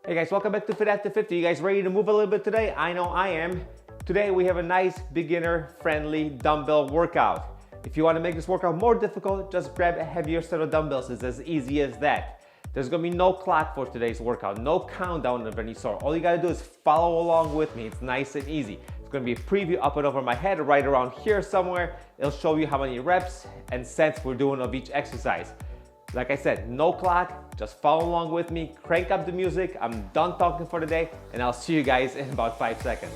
Hey guys, welcome back to Fit After 50. You guys ready to move a little bit today? I know I am. Today we have a nice beginner-friendly dumbbell workout. If you want to make this workout more difficult, just grab a heavier set of dumbbells. It's as easy as that. There's going to be no clock for today's workout, no countdown of any sort. All you got to do is follow along with me. It's nice and easy. It's going to be a preview up and over my head right around here somewhere. It'll show you how many reps and sets we're doing of each exercise. Like I said, no clock, just follow along with me, crank up the music. I'm done talking for the day, and I'll see you guys in about 5 seconds.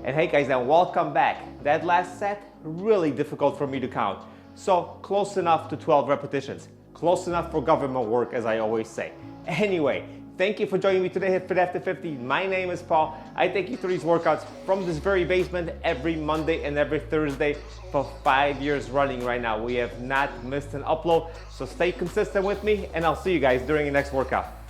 And hey guys, and welcome back. That last set, really difficult for me to count. So close enough to 12 repetitions. Close enough for government work, as I always say. Anyway, thank you for joining me today at Fit After 50. My name is Paul. I take you through these workouts from this very basement every Monday and every Thursday for 5 years running right now. We have not missed an upload, so stay consistent with me and I'll see you guys during the next workout.